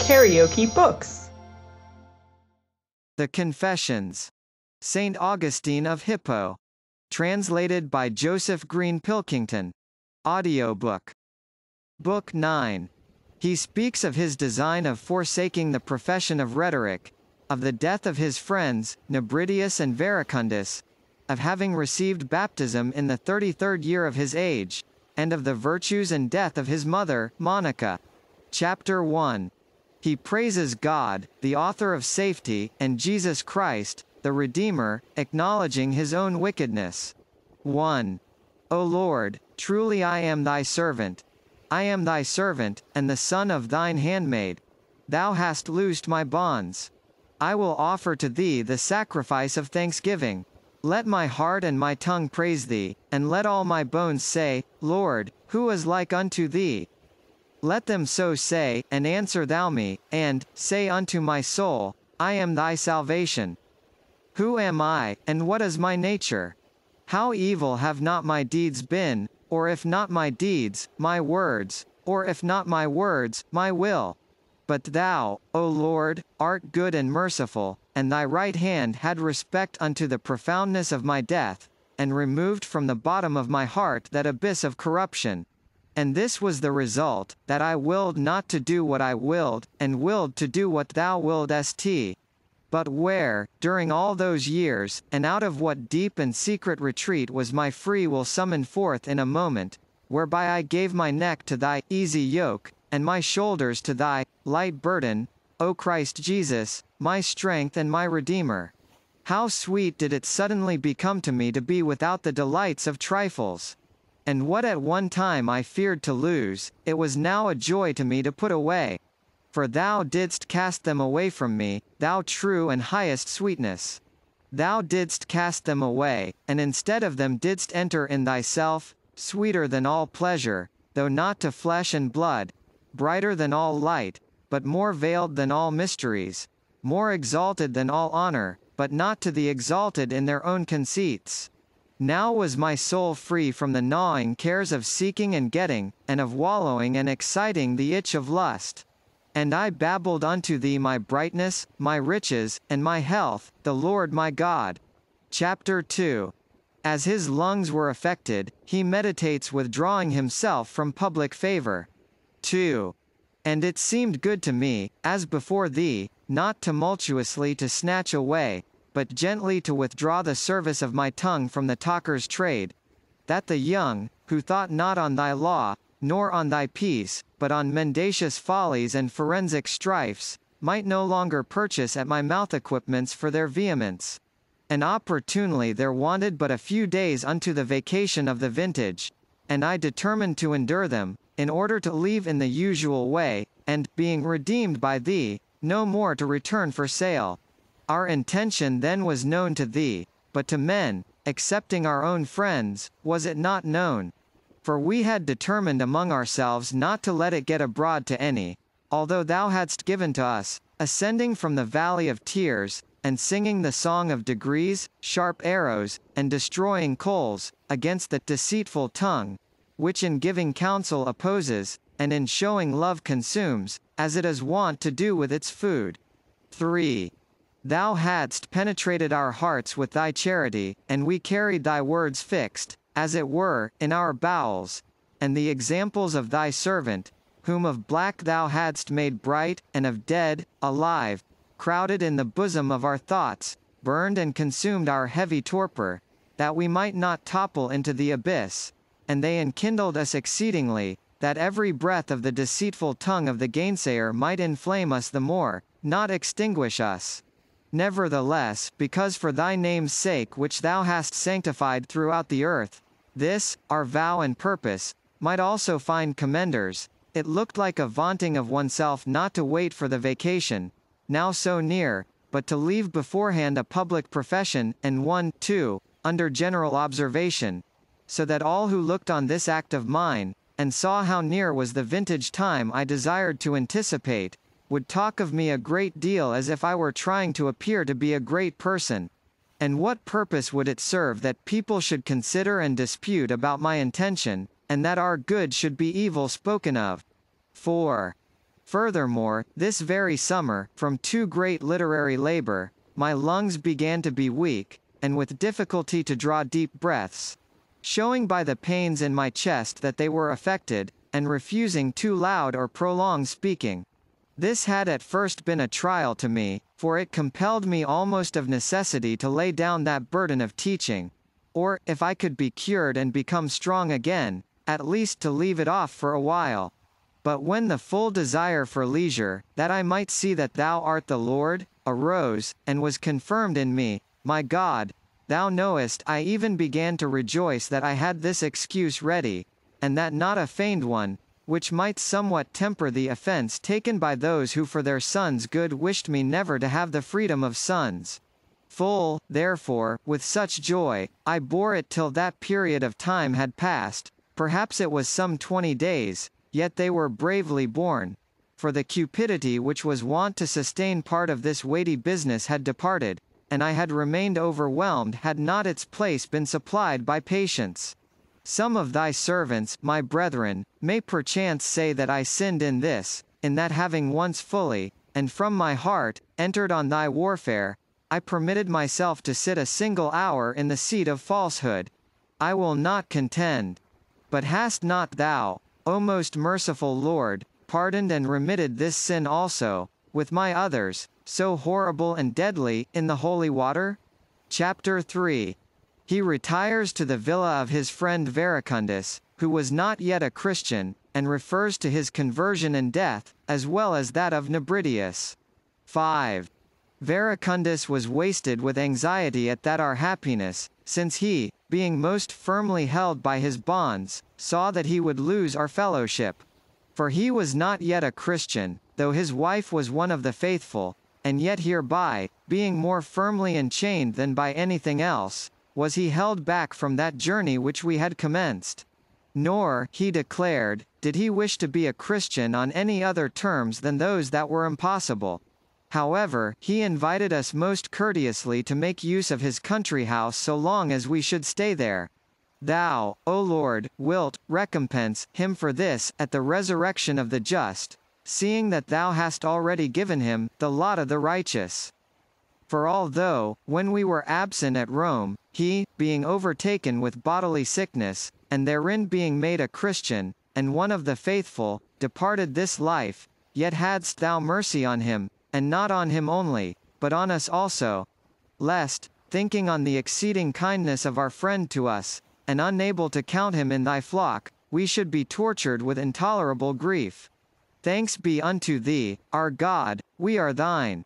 KaraokeBooks. The Confessions. St. Augustine of Hippo. Translated by Joseph Green Pilkington. Audiobook. Book 9. He speaks of his design of forsaking the profession of rhetoric, of the death of his friends, Nebridius and Verecundus, of having received baptism in the 33rd year of his age, and of the virtues and death of his mother, Monica. Chapter 1. He praises God, the author of safety, and Jesus Christ, the Redeemer, acknowledging his own wickedness. 1. O Lord, truly I am thy servant. I am thy servant, and the son of thine handmaid. Thou hast loosed my bonds. I will offer to thee the sacrifice of thanksgiving. Let my heart and my tongue praise thee, and let all my bones say, Lord, who is like unto thee? Let them so say, and answer thou me, and say unto my soul, I am thy salvation. Who am I, and what is my nature? How evil have not my deeds been, or if not my deeds, my words, or if not my words, my will? But thou, O Lord, art good and merciful, and thy right hand had respect unto the profoundness of my death, and removed from the bottom of my heart that abyss of corruption. And this was the result, that I willed not to do what I willed, and willed to do what thou willedst. But where, during all those years, and out of what deep and secret retreat was my free will summoned forth in a moment, whereby I gave my neck to thy easy yoke, and my shoulders to thy light burden, O Christ Jesus, my strength and my Redeemer. How sweet did it suddenly become to me to be without the delights of trifles! And what at one time I feared to lose, it was now a joy to me to put away. For thou didst cast them away from me, thou true and highest sweetness. Thou didst cast them away, and instead of them didst enter in thyself, sweeter than all pleasure, though not to flesh and blood, brighter than all light, but more veiled than all mysteries, more exalted than all honor, but not to the exalted in their own conceits. Now was my soul free from the gnawing cares of seeking and getting, and of wallowing and exciting the itch of lust. And I babbled unto thee my brightness, my riches, and my health, the Lord my God. Chapter 2. As his lungs were affected, he meditates withdrawing himself from public favor. 2. And it seemed good to me, as before thee, not tumultuously to snatch away, but gently to withdraw the service of my tongue from the talker's trade, that the young, who thought not on thy law, nor on thy peace, but on mendacious follies and forensic strifes, might no longer purchase at my mouth equipments for their vehemence. And opportunely there wanted but a few days unto the vacation of the vintage, and I determined to endure them, in order to leave in the usual way, and, being redeemed by thee, no more to return for sale. Our intention then was known to thee, but to men, excepting our own friends, was it not known. For we had determined among ourselves not to let it get abroad to any, although thou hadst given to us, ascending from the valley of tears, and singing the song of degrees, sharp arrows, and destroying coals, against the deceitful tongue, which in giving counsel opposes, and in showing love consumes, as it is wont to do with its food. 3. Thou hadst penetrated our hearts with thy charity, and we carried thy words fixed, as it were, in our bowels, and the examples of thy servant, whom of black thou hadst made bright, and of dead, alive, crowded in the bosom of our thoughts, burned and consumed our heavy torpor, that we might not topple into the abyss, and they enkindled us exceedingly, that every breath of the deceitful tongue of the gainsayer might inflame us the more, not extinguish us. Nevertheless, because for thy name's sake which thou hast sanctified throughout the earth, this, our vow and purpose, might also find commenders, it looked like a vaunting of oneself not to wait for the vacation, now so near, but to leave beforehand a public profession, and one, too, under general observation, so that all who looked on this act of mine, and saw how near was the vintage time I desired to anticipate, would talk of me a great deal as if I were trying to appear to be a great person. And what purpose would it serve that people should consider and dispute about my intention, and that our good should be evil spoken of? 4. Furthermore, this very summer, from too great literary labor, my lungs began to be weak, and with difficulty to draw deep breaths, showing by the pains in my chest that they were affected, and refusing too loud or prolonged speaking. This had at first been a trial to me, for it compelled me almost of necessity to lay down that burden of teaching, or, if I could be cured and become strong again, at least to leave it off for a while. But when the full desire for leisure, that I might see that thou art the Lord, arose, and was confirmed in me, my God, thou knowest I even began to rejoice that I had this excuse ready, and that not a feigned one, which might somewhat temper the offense taken by those who for their sons' good wished me never to have the freedom of sons. Full, therefore, with such joy, I bore it till that period of time had passed, perhaps it was some 20 days, yet they were bravely borne. For the cupidity which was wont to sustain part of this weighty business had departed, and I had remained overwhelmed had not its place been supplied by patience. Some of thy servants, my brethren, may perchance say that I sinned in this, in that having once fully, and from my heart, entered on thy warfare, I permitted myself to sit a single hour in the seat of falsehood. I will not contend. But hast not thou, O most merciful Lord, pardoned and remitted this sin also, with my others, so horrible and deadly, in the holy water? Chapter 3. He retires to the villa of his friend Verecundus, who was not yet a Christian, and refers to his conversion and death, as well as that of Nebridius. 5. Verecundus was wasted with anxiety at that our happiness, since he, being most firmly held by his bonds, saw that he would lose our fellowship. For he was not yet a Christian, though his wife was one of the faithful, and yet hereby, being more firmly enchained than by anything else, was he held back from that journey which we had commenced. Nor, he declared, did he wish to be a Christian on any other terms than those that were impossible. However, he invited us most courteously to make use of his country house so long as we should stay there. Thou, O Lord, wilt recompense him for this at the resurrection of the just, seeing that thou hast already given him the lot of the righteous. For although, when we were absent at Rome, he, being overtaken with bodily sickness, and therein being made a Christian, and one of the faithful, departed this life, yet hadst thou mercy on him, and not on him only, but on us also, lest, thinking on the exceeding kindness of our friend to us, and unable to count him in thy flock, we should be tortured with intolerable grief. Thanks be unto thee, our God, we are thine.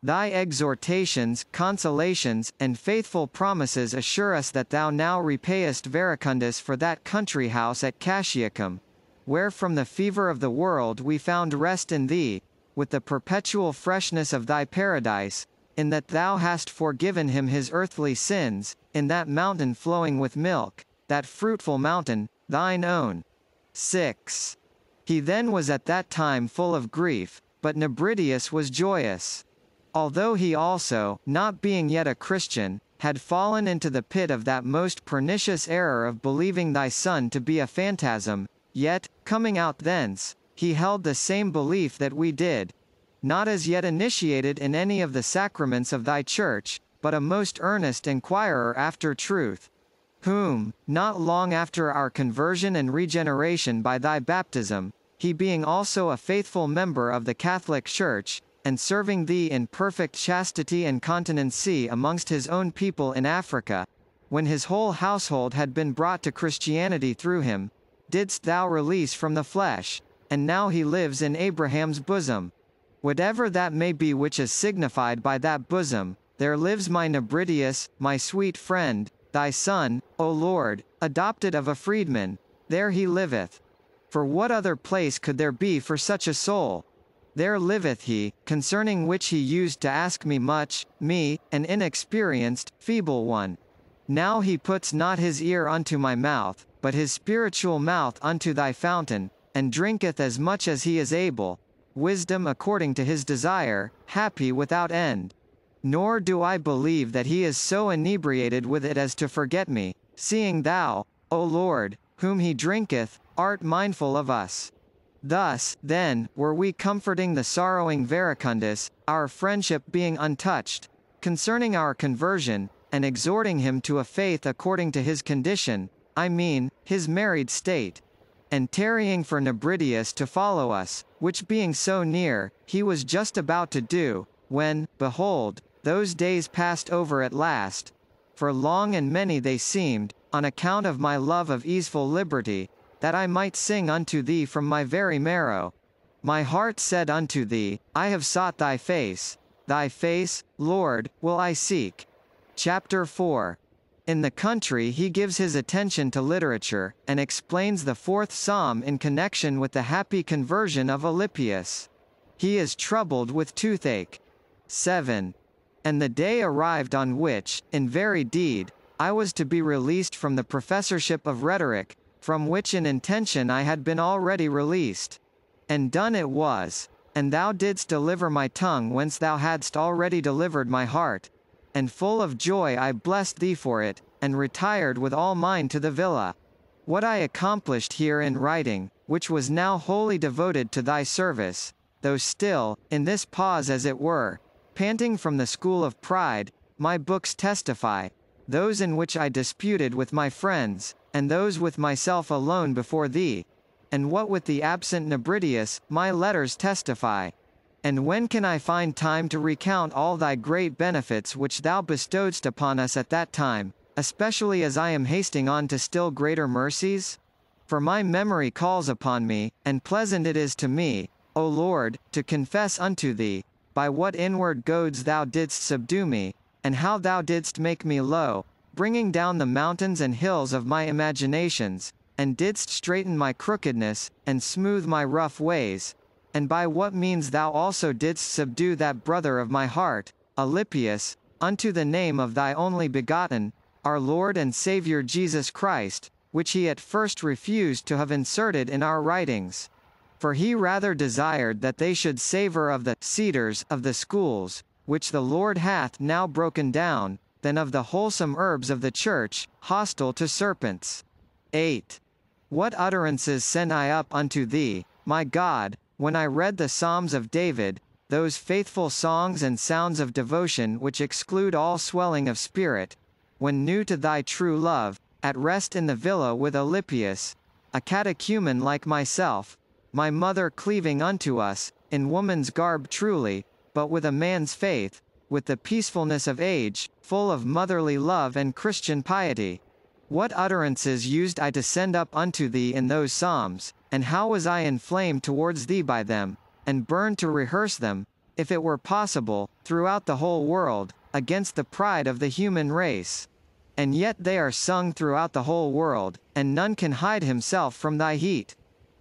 Thy exhortations, consolations, and faithful promises assure us that thou now repayest Verecundus for that country house at Cassiacum, where from the fever of the world we found rest in thee, with the perpetual freshness of thy paradise, in that thou hast forgiven him his earthly sins, in that mountain flowing with milk, that fruitful mountain, thine own. 6. He then was at that time full of grief, but Nebridius was joyous. Although he also, not being yet a Christian, had fallen into the pit of that most pernicious error of believing thy Son to be a phantasm, yet, coming out thence, he held the same belief that we did, not as yet initiated in any of the sacraments of thy church, but a most earnest inquirer after truth, whom, not long after our conversion and regeneration by thy baptism, he being also a faithful member of the Catholic Church, and serving thee in perfect chastity and continency amongst his own people in Africa, when his whole household had been brought to Christianity through him, didst thou release from the flesh, and now he lives in Abraham's bosom. Whatever that may be which is signified by that bosom, there lives my Nebridius, my sweet friend, thy Son, O Lord, adopted of a freedman, there he liveth. For what other place could there be for such a soul? There liveth he, concerning which he used to ask me much, me, an inexperienced, feeble one. Now he puts not his ear unto my mouth, but his spiritual mouth unto thy fountain, and drinketh as much as he is able, wisdom according to his desire, happy without end. Nor do I believe that he is so inebriated with it as to forget me, seeing thou, O Lord, whom he drinketh, art mindful of us. Thus, then, were we comforting the sorrowing Verecundus, our friendship being untouched, concerning our conversion, and exhorting him to a faith according to his condition, I mean, his married state, and tarrying for Nebridius to follow us, which being so near, he was just about to do, when, behold, those days passed over at last, for long and many they seemed, on account of my love of easeful liberty, that I might sing unto thee from my very marrow. My heart said unto thee, I have sought thy face, Lord, will I seek. Chapter 4. In the country he gives his attention to literature, and explains the fourth psalm in connection with the happy conversion of Alypius. He is troubled with toothache. 7. And the day arrived on which, in very deed, I was to be released from the professorship of rhetoric, from which in intention I had been already released. And done it was, and thou didst deliver my tongue whence thou hadst already delivered my heart. And full of joy I blessed thee for it, and retired with all mine to the villa. What I accomplished here in writing, which was now wholly devoted to thy service, though still, in this pause as it were, panting from the school of pride, my books testify, those in which I disputed with my friends, and those with myself alone before thee, and what with the absent Nebridius, my letters testify. And when can I find time to recount all thy great benefits which thou bestowedst upon us at that time, especially as I am hasting on to still greater mercies? For my memory calls upon me, and pleasant it is to me, O Lord, to confess unto thee, by what inward goads thou didst subdue me, and how thou didst make me low, bringing down the mountains and hills of my imaginations, and didst straighten my crookedness, and smooth my rough ways, and by what means thou also didst subdue that brother of my heart, Alypius, unto the name of thy only begotten, our Lord and Saviour Jesus Christ, which he at first refused to have inserted in our writings. For he rather desired that they should savour of the cedars of the schools, which the Lord hath now broken down, than of the wholesome herbs of the church, hostile to serpents. 8. What utterances sent I up unto thee, my God, when I read the Psalms of David, those faithful songs and sounds of devotion which exclude all swelling of spirit, when new to thy true love, at rest in the villa with Alypius, a catechumen like myself, my mother cleaving unto us, in woman's garb truly, but with a man's faith, with the peacefulness of age, full of motherly love and Christian piety. What utterances used I to send up unto thee in those psalms, and how was I inflamed towards thee by them, and burned to rehearse them, if it were possible, throughout the whole world, against the pride of the human race. And yet they are sung throughout the whole world, and none can hide himself from thy heat.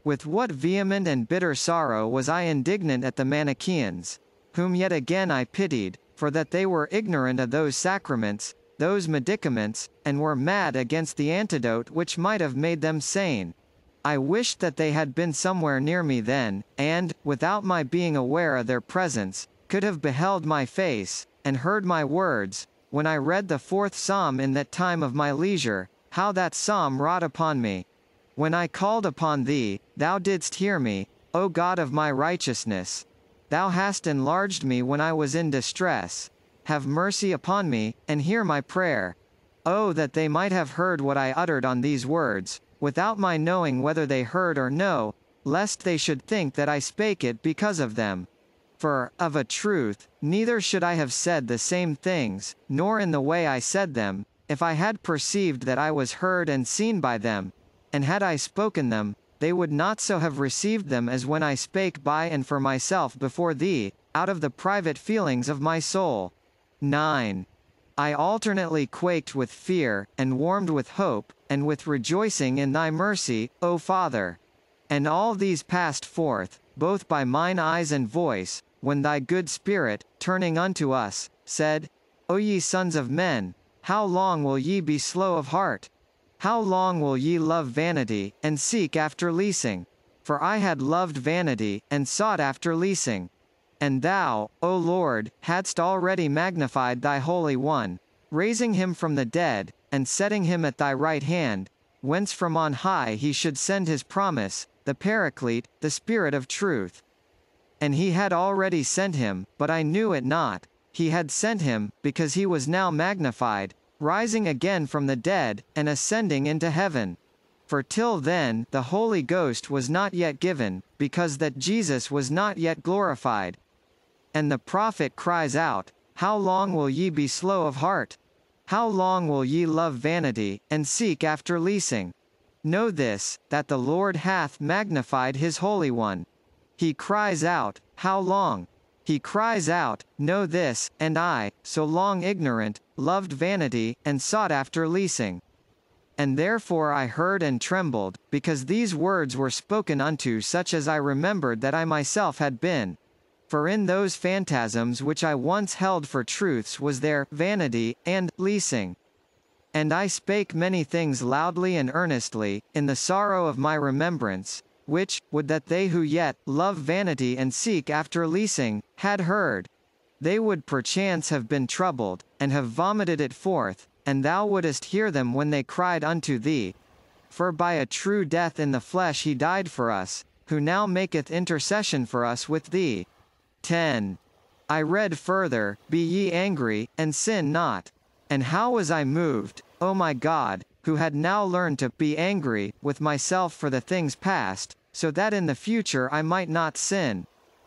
With what vehement and bitter sorrow was I indignant at the Manichaeans, whom yet again I pitied, for that they were ignorant of those sacraments, those medicaments, and were mad against the antidote which might have made them sane. I wished that they had been somewhere near me then, and, without my being aware of their presence, could have beheld my face, and heard my words, when I read the fourth psalm in that time of my leisure, how that psalm wrought upon me. When I called upon thee, thou didst hear me, O God of my righteousness. Thou hast enlarged me when I was in distress. Have mercy upon me, and hear my prayer. Oh, that they might have heard what I uttered on these words, without my knowing whether they heard or no, lest they should think that I spake it because of them. For, of a truth, neither should I have said the same things, nor in the way I said them, if I had perceived that I was heard and seen by them, and had I spoken them, they would not so have received them as when I spake by and for myself before thee, out of the private feelings of my soul. 9. I alternately quaked with fear, and warmed with hope, and with rejoicing in thy mercy, O Father. And all these passed forth, both by mine eyes and voice, when thy good Spirit, turning unto us, said, O ye sons of men, how long will ye be slow of heart? How long will ye love vanity, and seek after leasing? For I had loved vanity, and sought after leasing. And thou, O Lord, hadst already magnified thy Holy One, raising him from the dead, and setting him at thy right hand, whence from on high he should send his promise, the Paraclete, the Spirit of truth. And he had already sent him, but I knew it not. He had sent him, because he was now magnified, rising again from the dead, and ascending into heaven. For till then, the Holy Ghost was not yet given, because that Jesus was not yet glorified. And the prophet cries out, How long will ye be slow of heart? How long will ye love vanity, and seek after leasing? Know this, that the Lord hath magnified his Holy One. He cries out, How long? He cries out, Know this, and I, so long ignorant, loved vanity, and sought after leasing. And therefore I heard and trembled, because these words were spoken unto such as I remembered that I myself had been. For in those phantasms which I once held for truths was there vanity, and leasing. And I spake many things loudly and earnestly, in the sorrow of my remembrance, which, would that they who yet love vanity and seek after leasing, had heard. They would perchance have been troubled, and have vomited it forth, and thou wouldest hear them when they cried unto thee. For by a true death in the flesh he died for us, who now maketh intercession for us with thee. 10. I read further, Be ye angry, and sin not. And how was I moved, O my God, who had now learned to be angry with myself for the things past, so that in the future I might not sin.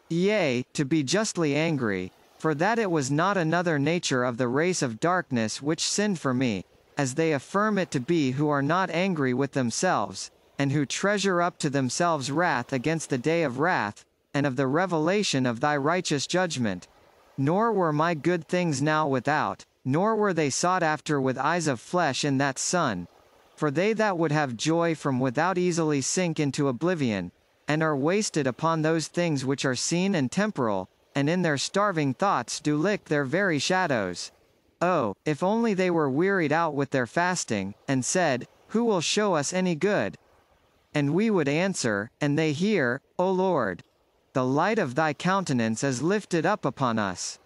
Yea, to be justly angry, for that it was not another nature of the race of darkness which sinned for me, as they affirm it to be who are not angry with themselves, and who treasure up to themselves wrath against the day of wrath, and of the revelation of thy righteous judgment. Nor were my good things now without, nor were they sought after with eyes of flesh in that Son. For they that would have joy from without easily sink into oblivion, and are wasted upon those things which are seen and temporal, and in their starving thoughts do lick their very shadows. Oh, if only they were wearied out with their fasting, and said, Who will show us any good? And we would answer, and they hear, O Lord, the light of thy countenance is lifted up upon us.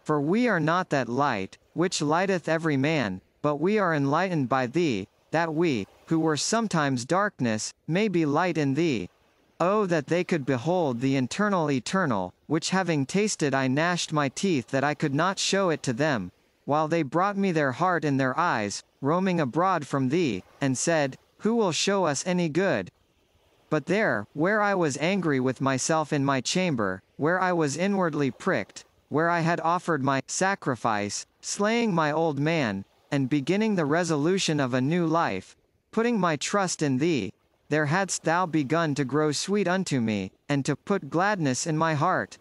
For we are not that light, which lighteth every man, but we are enlightened by thee, that we, who were sometimes darkness, may be light in thee. Oh that they could behold the eternal, which having tasted I gnashed my teeth that I could not show it to them, while they brought me their heart in their eyes, roaming abroad from thee, and said, Who will show us any good? But there, where I was angry with myself in my chamber, where I was inwardly pricked, where I had offered my sacrifice, slaying my old man, and beginning the resolution of a new life, putting my trust in thee, there hadst thou begun to grow sweet unto me, and to put gladness in my heart.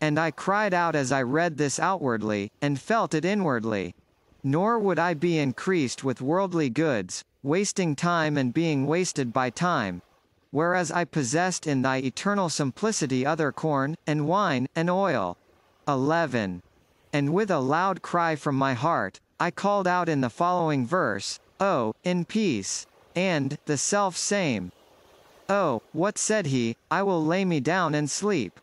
And I cried out as I read this outwardly, and felt it inwardly. Nor would I be increased with worldly goods, wasting time and being wasted by time, whereas I possessed in thy eternal simplicity other corn, and wine, and oil. 11. And with a loud cry from my heart, I called out in the following verse, Oh, in peace, and the self same. Oh, what said he, I will lay me down and sleep.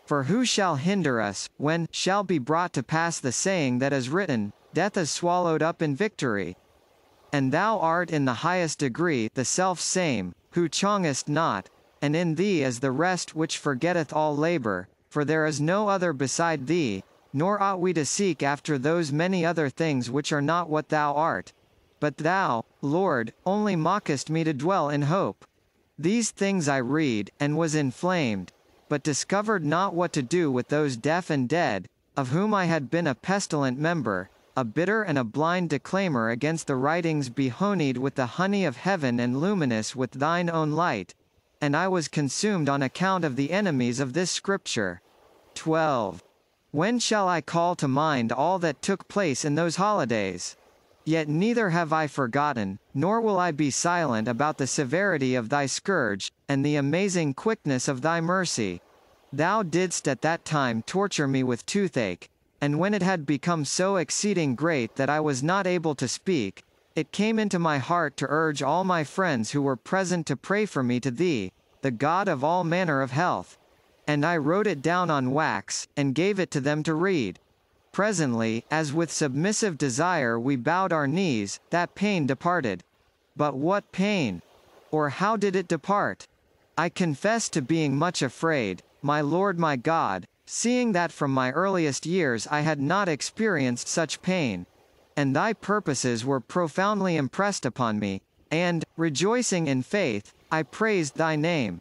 For who shall hinder us, when shall be brought to pass the saying that is written, Death is swallowed up in victory? And thou art in the highest degree the self same, who chongest not, and in thee is the rest which forgetteth all labor, for there is no other beside thee, nor ought we to seek after those many other things which are not what thou art. But thou, Lord, only mockest me to dwell in hope. These things I read, and was inflamed, but discovered not what to do with those deaf and dead, of whom I had been a pestilent member, a bitter and a blind declaimer against the writings behoneyed with the honey of heaven and luminous with thine own light. And I was consumed on account of the enemies of this scripture. 12. When shall I call to mind all that took place in those holidays? Yet neither have I forgotten, nor will I be silent about the severity of thy scourge, and the amazing quickness of thy mercy. Thou didst at that time torture me with toothache, and when it had become so exceeding great that I was not able to speak, it came into my heart to urge all my friends who were present to pray for me to thee, the God of all manner of health. And I wrote it down on wax, and gave it to them to read. Presently, as with submissive desire we bowed our knees, that pain departed. But what pain? Or how did it depart? I confess to being much afraid, my Lord my God, seeing that from my earliest years I had not experienced such pain. And thy purposes were profoundly impressed upon me, and, rejoicing in faith, I praised thy name.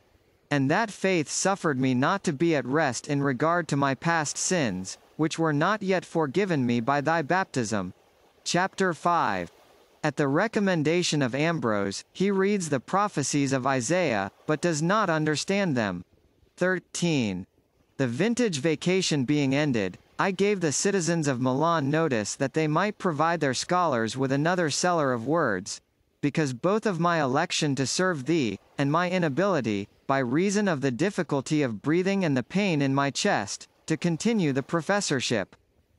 And that faith suffered me not to be at rest in regard to my past sins, which were not yet forgiven me by thy baptism. Chapter 5. At the recommendation of Ambrose, he reads the prophecies of Isaiah, but does not understand them. 13. The vintage vacation being ended, I gave the citizens of Milan notice that they might provide their scholars with another seller of words, because both of my election to serve thee, and my inability, by reason of the difficulty of breathing and the pain in my chest, to continue the professorship.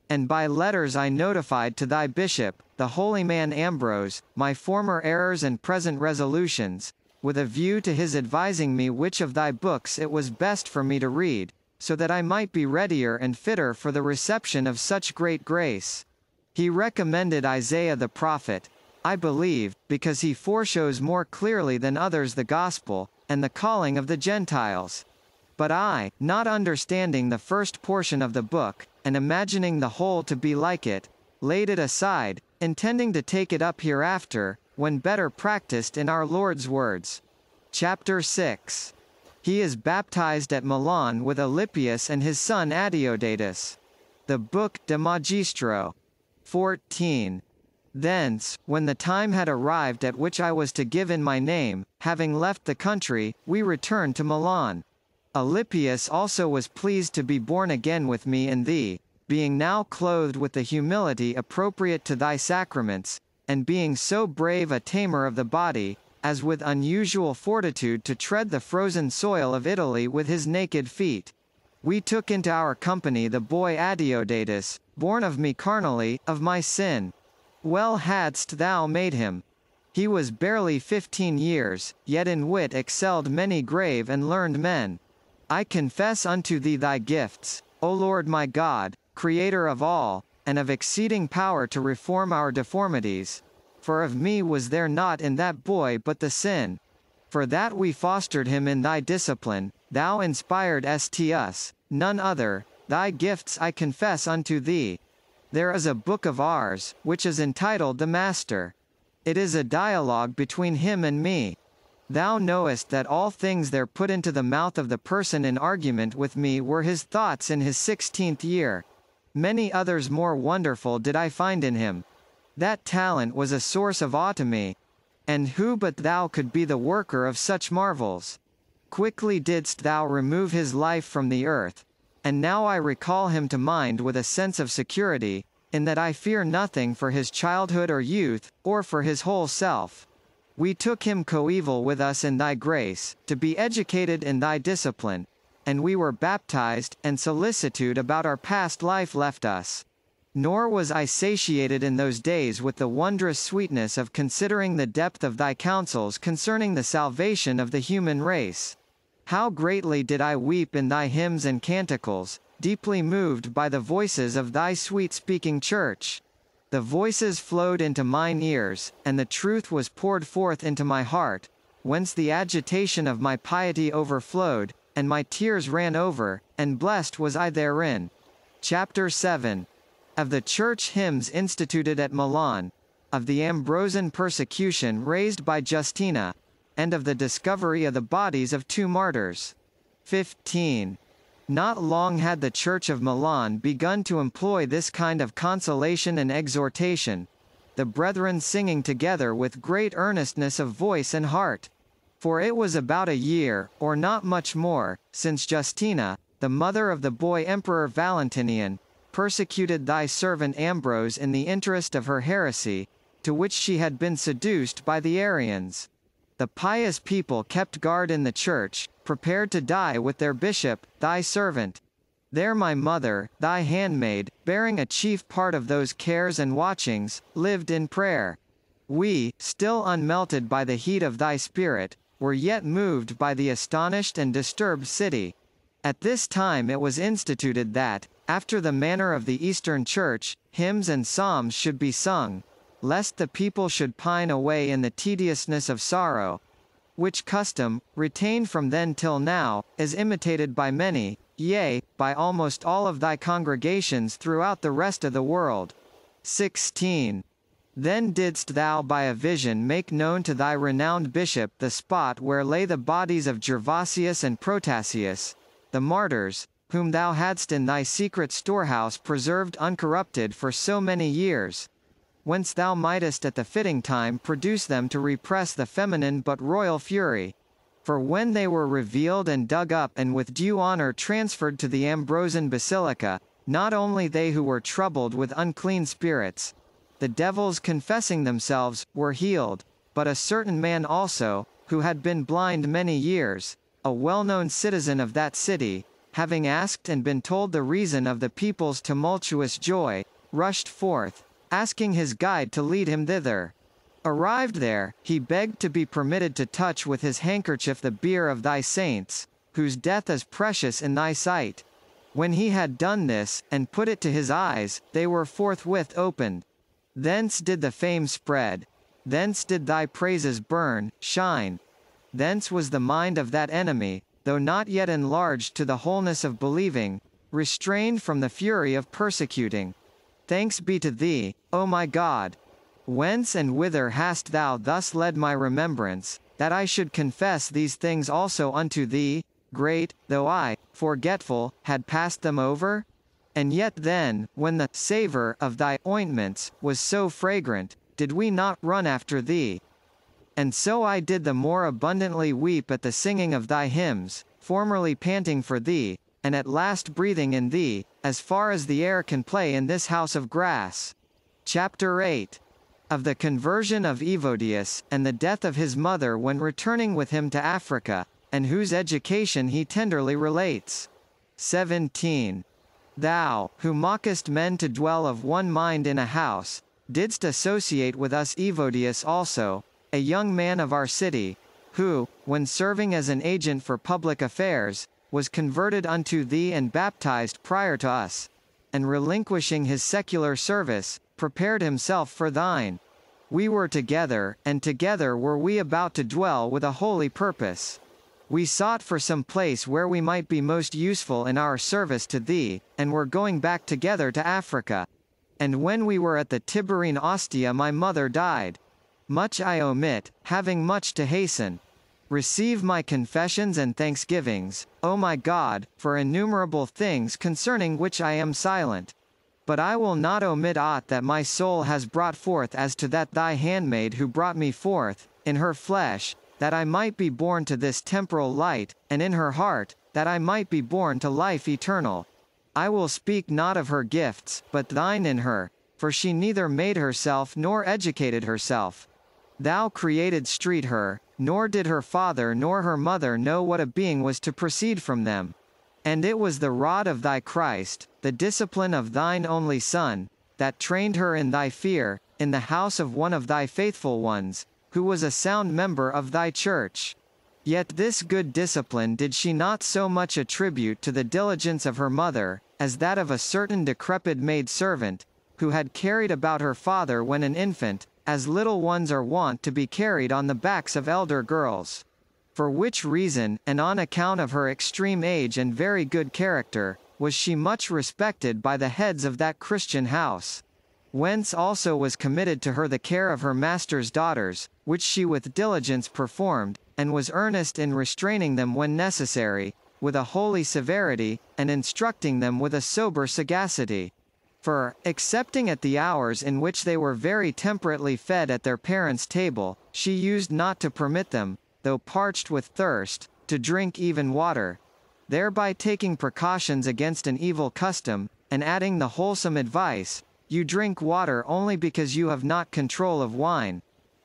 And by letters I notified to thy bishop, the holy man Ambrose, my former errors and present resolutions, with a view to his advising me which of thy books it was best for me to read, so that I might be readier and fitter for the reception of such great grace. He recommended Isaiah the prophet, I believe, because he foreshows more clearly than others the gospel, and the calling of the Gentiles. But I, not understanding the first portion of the book, and imagining the whole to be like it, laid it aside, intending to take it up hereafter, when better practiced in our Lord's words. Chapter 6. He is baptized at Milan with Alypius and his son Adeodatus. The book De Magistro. 14. Thence, when the time had arrived at which I was to give in my name, having left the country, we returned to Milan. Alypius also was pleased to be born again with me in thee, being now clothed with the humility appropriate to thy sacraments, and being so brave a tamer of the body, as with unusual fortitude to tread the frozen soil of Italy with his naked feet. We took into our company the boy Adeodatus, born of me carnally, of my sin. Well hadst thou made him. He was barely 15 years, yet in wit excelled many grave and learned men. I confess unto thee thy gifts, O Lord my God, Creator of all, and of exceeding power to reform our deformities. For of me was there not in that boy but the sin. For that we fostered him in thy discipline, thou inspired st us, none other, thy gifts I confess unto thee. There is a book of ours, which is entitled The Master. It is a dialogue between him and me. Thou knowest that all things there put into the mouth of the person in argument with me were his thoughts in his 16th year. Many others more wonderful did I find in him. That talent was a source of awe to me. And who but thou could be the worker of such marvels? Quickly didst thou remove his life from the earth, and now I recall him to mind with a sense of security, in that I fear nothing for his childhood or youth, or for his whole self. We took him coeval with us in thy grace, to be educated in thy discipline, and we were baptized, and solicitude about our past life left us. Nor was I satiated in those days with the wondrous sweetness of considering the depth of thy counsels concerning the salvation of the human race. How greatly did I weep in thy hymns and canticles, deeply moved by the voices of thy sweet-speaking church. The voices flowed into mine ears, and the truth was poured forth into my heart, whence the agitation of my piety overflowed, and my tears ran over, and blessed was I therein. Chapter 7. Of the church hymns instituted at Milan, of the Ambrosian persecution raised by Justina, and of the discovery of the bodies of 2 martyrs. 15. Not long had the Church of Milan begun to employ this kind of consolation and exhortation, the brethren singing together with great earnestness of voice and heart. For it was about a year, or not much more, since Justina, the mother of the boy Emperor Valentinian, persecuted thy servant Ambrose in the interest of her heresy, to which she had been seduced by the Arians. The pious people kept guard in the church, prepared to die with their bishop, thy servant. There my mother, thy handmaid, bearing a chief part of those cares and watchings, lived in prayer. We, still unmelted by the heat of thy spirit, were yet moved by the astonished and disturbed city. At this time it was instituted that, after the manner of the Eastern Church, hymns and psalms should be sung, lest the people should pine away in the tediousness of sorrow. which custom, retained from then till now, is imitated by many, yea, by almost all of thy congregations throughout the rest of the world. 16. Then didst thou by a vision make known to thy renowned bishop the spot where lay the bodies of Gervasius and Protasius, the martyrs, whom thou hadst in thy secret storehouse preserved uncorrupted for so many years, whence thou mightest at the fitting time produce them to repress the feminine but royal fury. For when they were revealed and dug up and with due honor transferred to the Ambrosian Basilica, not only they who were troubled with unclean spirits, the devils confessing themselves, were healed, but a certain man also, who had been blind many years, a well-known citizen of that city, having asked and been told the reason of the people's tumultuous joy, rushed forth, asking his guide to lead him thither. Arrived there, he begged to be permitted to touch with his handkerchief the bier of thy saints, whose death is precious in thy sight. When he had done this, and put it to his eyes, they were forthwith opened. Thence did the fame spread. Thence did thy praises burn, shine. Thence was the mind of that enemy, though not yet enlarged to the wholeness of believing, restrained from the fury of persecuting. Thanks be to thee, O my God! Whence and whither hast thou thus led my remembrance, that I should confess these things also unto thee, great, though I, forgetful, had passed them over? And yet then, when the savour of thy ointments was so fragrant, did we not run after thee? And so I did the more abundantly weep at the singing of thy hymns, formerly panting for thee, and at last breathing in thee, as far as the air can play in this house of grass. Chapter 8. Of the conversion of Evodius, and the death of his mother when returning with him to Africa, and whose education he tenderly relates. 17. Thou, who mockest men to dwell of one mind in a house, didst associate with us Evodius also, a young man of our city, who, when serving as an agent for public affairs, was converted unto thee and baptized prior to us, and relinquishing his secular service, prepared himself for thine. We were together, and together were we about to dwell with a holy purpose. We sought for some place where we might be most useful in our service to thee, and were going back together to Africa. And when we were at the Tiberine Ostia my mother died. Much I omit, having much to hasten. Receive my confessions and thanksgivings, O my God, for innumerable things concerning which I am silent. But I will not omit aught that my soul has brought forth as to that thy handmaid who brought me forth, in her flesh, that I might be born to this temporal light, and in her heart, that I might be born to life eternal. I will speak not of her gifts, but thine in her, for she neither made herself nor educated herself. Thou createdst street her, nor did her father nor her mother know what a being was to proceed from them. And it was the rod of thy Christ, the discipline of thine only Son, that trained her in thy fear, in the house of one of thy faithful ones, who was a sound member of thy church. Yet this good discipline did she not so much attribute to the diligence of her mother, as that of a certain decrepit maid-servant, who had carried about her father when an infant, as little ones are wont to be carried on the backs of elder girls. For which reason, and on account of her extreme age and very good character, was she much respected by the heads of that Christian house. Whence also was committed to her the care of her master's daughters, which she with diligence performed, and was earnest in restraining them when necessary, with a holy severity, and instructing them with a sober sagacity. For, excepting at the hours in which they were very temperately fed at their parents' table, she used not to permit them, though parched with thirst, to drink even water, thereby taking precautions against an evil custom, and adding the wholesome advice, you drink water only because you have not control of wine.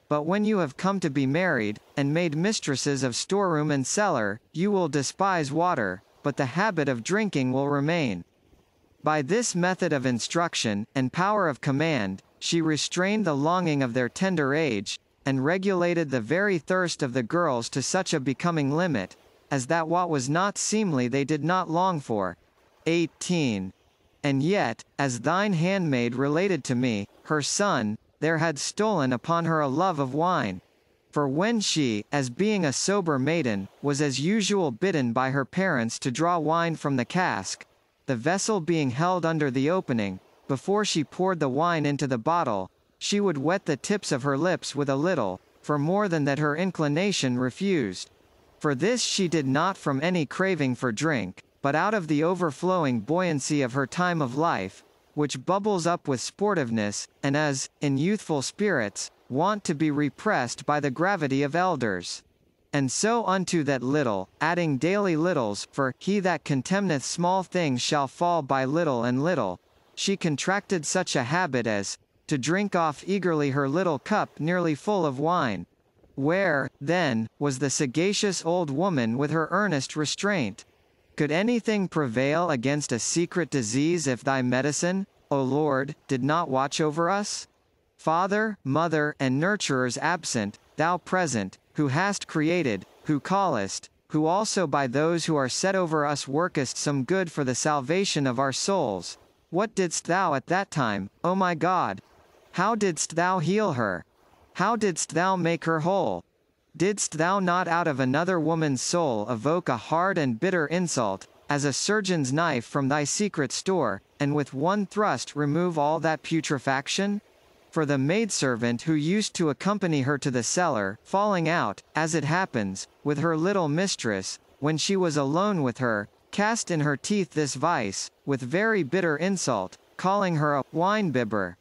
But when you have come to be married, and made mistresses of storeroom and cellar, you will despise water, but the habit of drinking will remain. By this method of instruction, and power of command, she restrained the longing of their tender age, and regulated the very thirst of the girls to such a becoming limit, as that what was not seemly they did not long for. 18. And yet, as thine handmaid related to me, her son, there had stolen upon her a love of wine. For when she, as being a sober maiden, was as usual bidden by her parents to draw wine from the cask, the vessel being held under the opening, before she poured the wine into the bottle, she would wet the tips of her lips with a little, for more than that her inclination refused. For this she did not from any craving for drink, but out of the overflowing buoyancy of her time of life, which bubbles up with sportiveness, and as, in youthful spirits, wont to be repressed by the gravity of elders. And so unto that little, adding daily littles, for he that contemneth small things shall fall by little and little, she contracted such a habit as, to drink off eagerly her little cup nearly full of wine. Where, then, was the sagacious old woman with her earnest restraint? Could anything prevail against a secret disease if thy medicine, O Lord, did not watch over us? Father, mother, and nurturers absent, thou present, who hast created, who callest, who also by those who are set over us workest some good for the salvation of our souls, what didst thou at that time, O my God? How didst thou heal her? How didst thou make her whole? Didst thou not out of another woman's soul evoke a hard and bitter insult, as a surgeon's knife from thy secret store, and with one thrust remove all that putrefaction? For the maidservant who used to accompany her to the cellar, falling out, as it happens, with her little mistress, when she was alone with her, cast in her teeth this vice, with very bitter insult, calling her a wine-bibber.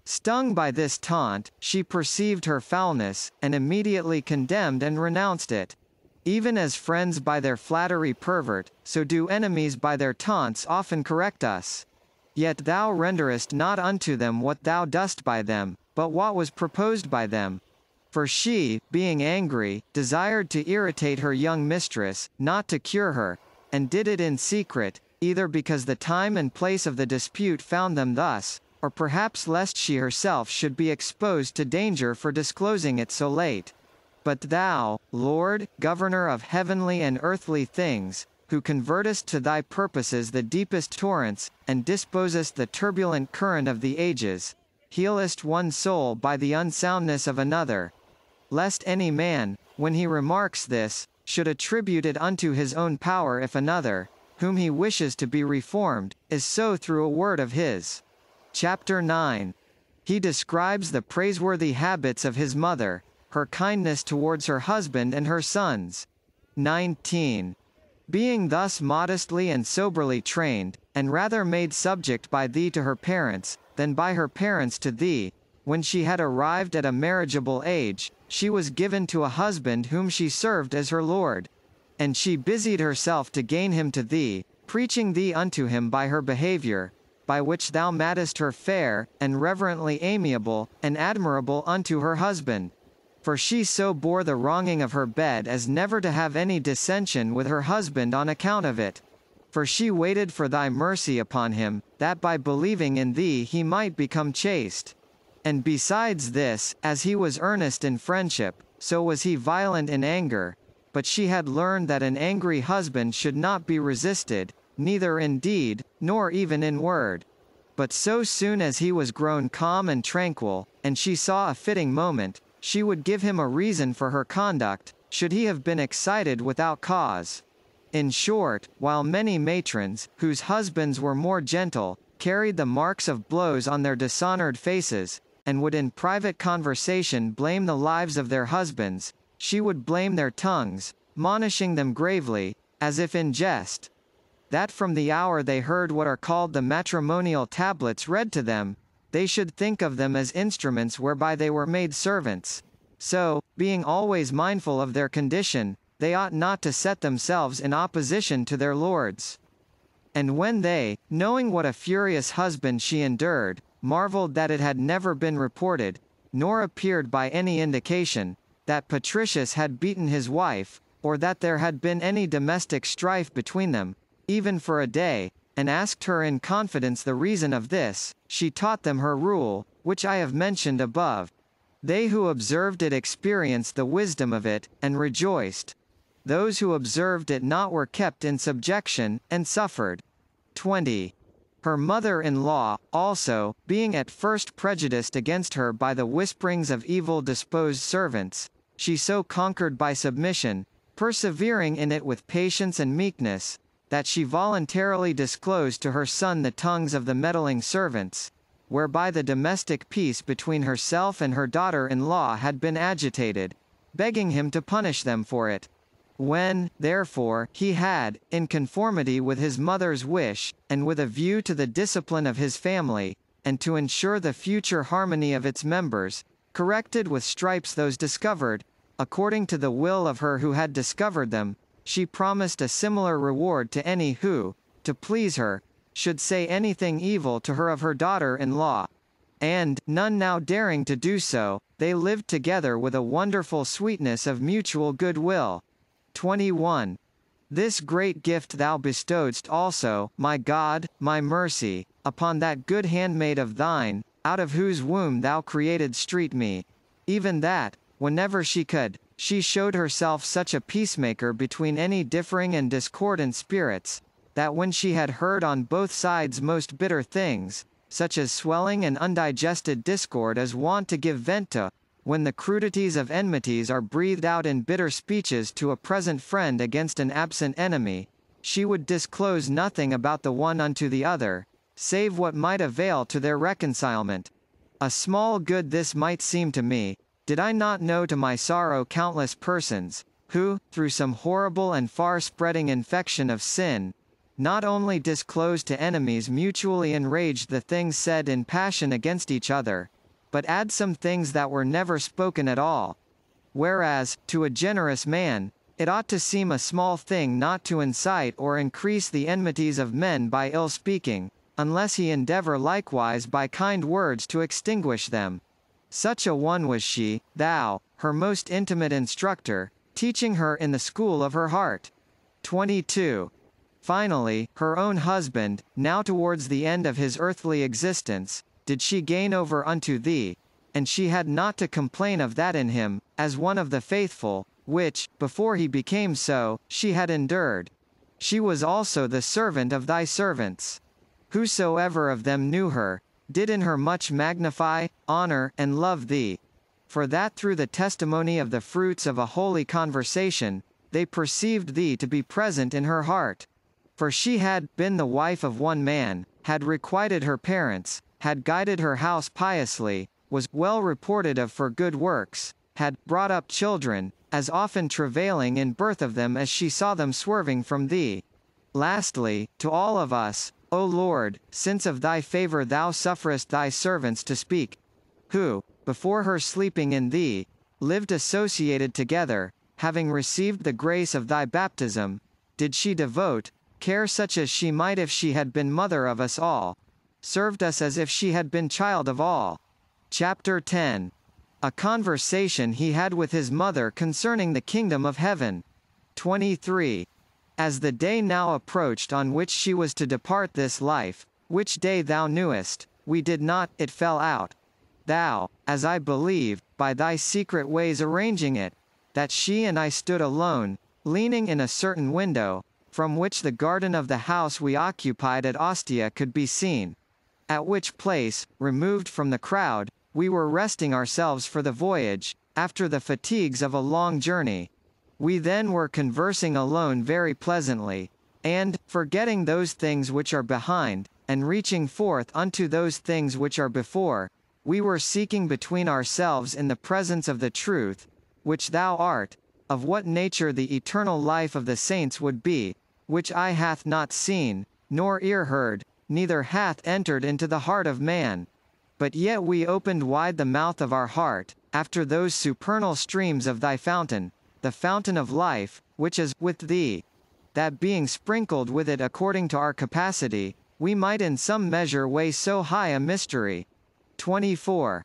Stung by this taunt, she perceived her foulness, and immediately condemned and renounced it. Even as friends by their flattery pervert, so do enemies by their taunts often correct us. Yet thou renderest not unto them what thou dost by them, but what was proposed by them. For she, being angry, desired to irritate her young mistress, not to cure her, and did it in secret, either because the time and place of the dispute found them thus, or perhaps lest she herself should be exposed to danger for disclosing it so late. But thou, Lord, governor of heavenly and earthly things, who convertest to thy purposes the deepest torrents, and disposest the turbulent current of the ages, healest one soul by the unsoundness of another, lest any man, when he remarks this, should attribute it unto his own power if another, whom he wishes to be reformed, is so through a word of his. Chapter 9. He describes the praiseworthy habits of his mother, her kindness towards her husband and her sons. 19. Being thus modestly and soberly trained, and rather made subject by thee to her parents, than by her parents to thee, when she had arrived at a marriageable age, she was given to a husband whom she served as her lord. And she busied herself to gain him to thee, preaching thee unto him by her behavior, by which thou madest her fair, and reverently amiable, and admirable unto her husband. For she so bore the wronging of her bed as never to have any dissension with her husband on account of it. For she waited for thy mercy upon him, that by believing in thee he might become chaste. And besides this, as he was earnest in friendship, so was he violent in anger, but she had learned that an angry husband should not be resisted, neither in deed, nor even in word. But so soon as he was grown calm and tranquil, and she saw a fitting moment, she would give him a reason for her conduct, should he have been excited without cause. In short, while many matrons, whose husbands were more gentle, carried the marks of blows on their dishonored faces, and would in private conversation blame the lives of their husbands, she would blame their tongues, monishing them gravely, as if in jest, that from the hour they heard what are called the matrimonial tablets read to them, they should think of them as instruments whereby they were made servants. So, being always mindful of their condition, they ought not to set themselves in opposition to their lords. And when they, knowing what a furious husband she endured, marveled that it had never been reported, nor appeared by any indication, that Patricius had beaten his wife, or that there had been any domestic strife between them, even for a day, and asked her in confidence the reason of this, she taught them her rule, which I have mentioned above. They who observed it experienced the wisdom of it, and rejoiced. Those who observed it not were kept in subjection, and suffered. 20. Her mother-in-law, also, being at first prejudiced against her by the whisperings of evil-disposed servants, she so conquered by submission, persevering in it with patience and meekness, that she voluntarily disclosed to her son the tongues of the meddling servants, whereby the domestic peace between herself and her daughter-in-law had been agitated, begging him to punish them for it. When, therefore, he had, in conformity with his mother's wish, and with a view to the discipline of his family, and to ensure the future harmony of its members, corrected with stripes those discovered, according to the will of her who had discovered them, she promised a similar reward to any who, to please her, should say anything evil to her of her daughter-in-law. And, none now daring to do so, they lived together with a wonderful sweetness of mutual goodwill. 21. This great gift thou bestowedst also, my God, my mercy, upon that good handmaid of thine, out of whose womb thou createdst me. Even that, whenever she could, she showed herself such a peacemaker between any differing and discordant spirits, that when she had heard on both sides most bitter things, such as swelling and undigested discord is wont to give vent to, when the crudities of enmities are breathed out in bitter speeches to a present friend against an absent enemy, she would disclose nothing about the one unto the other, save what might avail to their reconcilement. A small good this might seem to me, did I not know to my sorrow countless persons, who, through some horrible and far-spreading infection of sin, not only disclosed to enemies mutually enraged the things said in passion against each other, but add some things that were never spoken at all. Whereas, to a generous man, it ought to seem a small thing not to incite or increase the enmities of men by ill speaking, unless he endeavor likewise by kind words to extinguish them. Such a one was she, thou, her most intimate instructor, teaching her in the school of her heart. 22. Finally, her own husband, now towards the end of his earthly existence, did she gain over unto thee, and she had not to complain of that in him, as one of the faithful, which, before he became so, she had endured. She was also the servant of thy servants. Whosoever of them knew her, did in her much magnify, honor, and love thee. For that through the testimony of the fruits of a holy conversation, they perceived thee to be present in her heart. For she had been the wife of one man, had requited her parents, had guided her house piously, was well reported of for good works, had brought up children, as often travailing in birth of them as she saw them swerving from thee. Lastly, to all of us, O Lord, since of thy favor thou sufferest thy servants to speak, who, before her sleeping in thee, lived associated together, having received the grace of thy baptism, did she devote, care such as she might if she had been mother of us all, served us as if she had been child of all. Chapter 10. A conversation he had with his mother concerning the kingdom of heaven. 23. As the day now approached on which she was to depart this life, which day thou knewest, we did not, it fell out. Thou, as I believe, by thy secret ways arranging it, that she and I stood alone, leaning in a certain window, from which the garden of the house we occupied at Ostia could be seen. At which place, removed from the crowd, we were resting ourselves for the voyage, after the fatigues of a long journey. We then were conversing alone very pleasantly, and, forgetting those things which are behind, and reaching forth unto those things which are before, we were seeking between ourselves in the presence of the truth, which thou art, of what nature the eternal life of the saints would be, which eye hath not seen, nor ear heard, neither hath entered into the heart of man. But yet we opened wide the mouth of our heart, after those supernal streams of thy fountain, the fountain of life, which is with thee, that being sprinkled with it according to our capacity, we might in some measure weigh so high a mystery. 24.